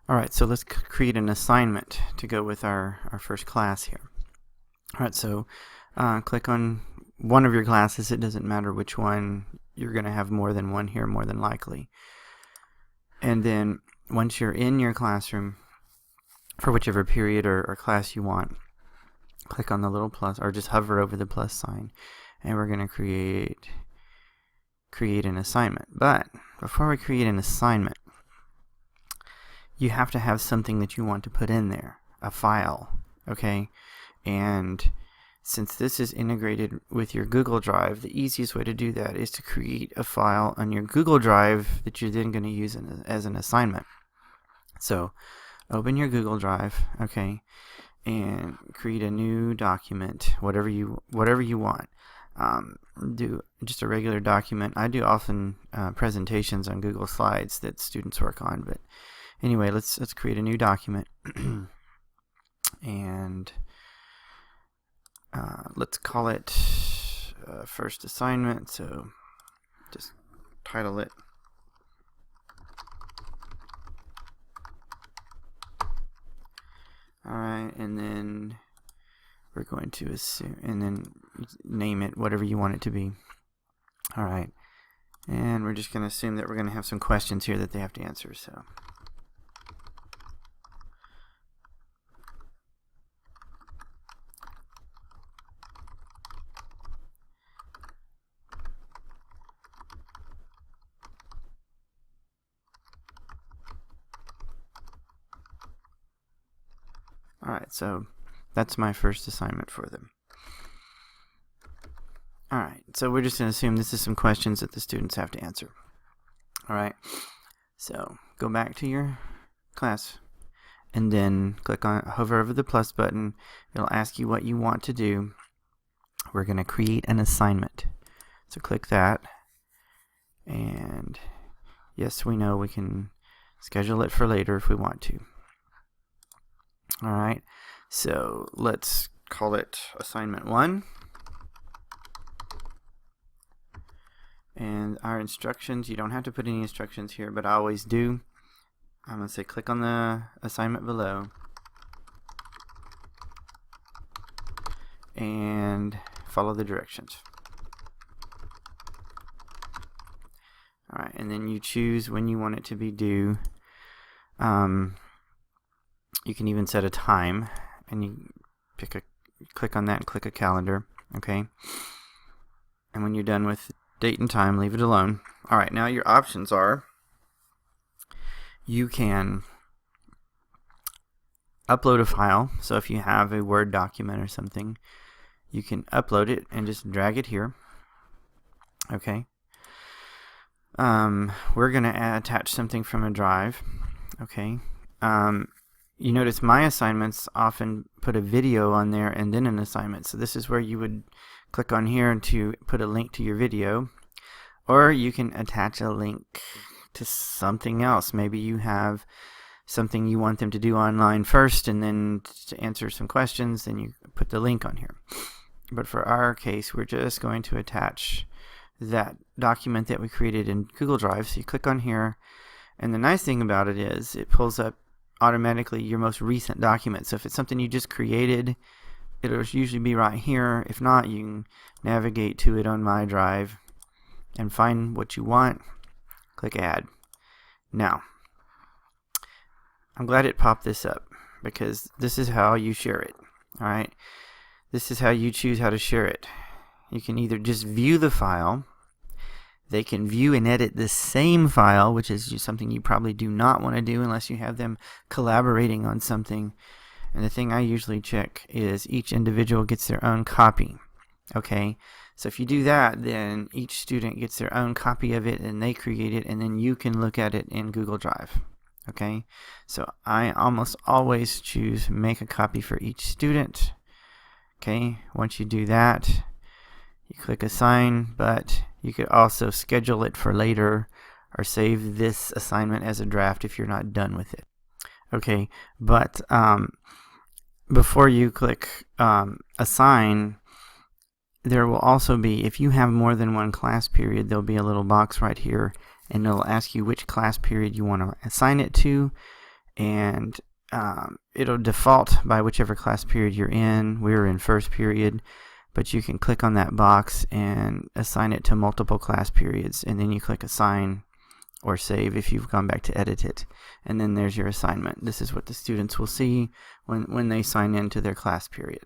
Alright, so let's create an assignment to go with our first class here. Alright, so click on one of your classes. It doesn't matter which one. You're going to have more than one here, more than likely. And then once you're in your classroom, for whichever period or class you want, click on the little plus, or just hover over the plus sign, and we're going to create an assignment. But before we create an assignment, you have to have something that you want to put in there, a file, okay? And since this is integrated with your Google Drive, the easiest way to do that is to create a file on your Google Drive that you're then going to use as an assignment. So open your Google Drive, okay, and create a new document, whatever you want. Do just a regular document. I do often presentations on Google Slides that students work on, but anyway, let's create a new document and let's call it first assignment. So just title it alright, and then we're going to assume, and then name it whatever you want it to be. Alright, and we're just going to assume that we're going to have some questions here that they have to answer. So alright, so that's my first assignment for them. Alright, so we're just going to assume this is some questions that the students have to answer. Alright, so go back to your class and then hover over the plus button. It'll ask you what you want to do. We're going to create an assignment. So click that, and yes, we know we can schedule it for later if we want to. Alright, so let's call it assignment 1. And our instructions, you don't have to put any instructions here, but I always do. I'm going to say click on the assignment below and follow the directions. Alright, and then you choose when you want it to be due. You can even set a time, and you click on that and click a calendar, okay? And when you're done with date and time, leave it alone. Alright, now your options are, you can upload a file. So if you have a Word document or something, you can upload it and just drag it here, okay? We're going to attach something from a drive, okay? You notice my assignments often put a video on there and then an assignment. So this is where you would click on here to put a link to your video, or you can attach a link to something else. Maybe you have something you want them to do online first, and then to answer some questions, then you put the link on here. But for our case, we're just going to attach that document that we created in Google Drive. So you click on here, and the nice thing about it is it pulls up automatically your most recent document. So if it's something you just created, it'll usually be right here. If not, you can navigate to it on My Drive and find what you want. Click Add. Now, I'm glad it popped this up, because this is how you share it. Alright, this is how you choose how to share it. You can either just view the file. They can view and edit the same file, which is just something you probably do not want to do unless you have them collaborating on something. And the thing I usually check is each individual gets their own copy. Okay, so if you do that, then each student gets their own copy of it, and they create it, and then you can look at it in Google Drive. Okay, so I almost always choose make a copy for each student. Okay, once you do that, you click assign, but you could also schedule it for later or save this assignment as a draft if you're not done with it. Okay, but before you click assign, there will also be, if you have more than one class period, there'll be a little box right here, and it'll ask you which class period you want to assign it to, and it'll default by whichever class period you're in. We're in first period, but you can click on that box and assign it to multiple class periods, and then you click assign or save if you've gone back to edit it, and then there's your assignment. This is what the students will see when they sign into their class period.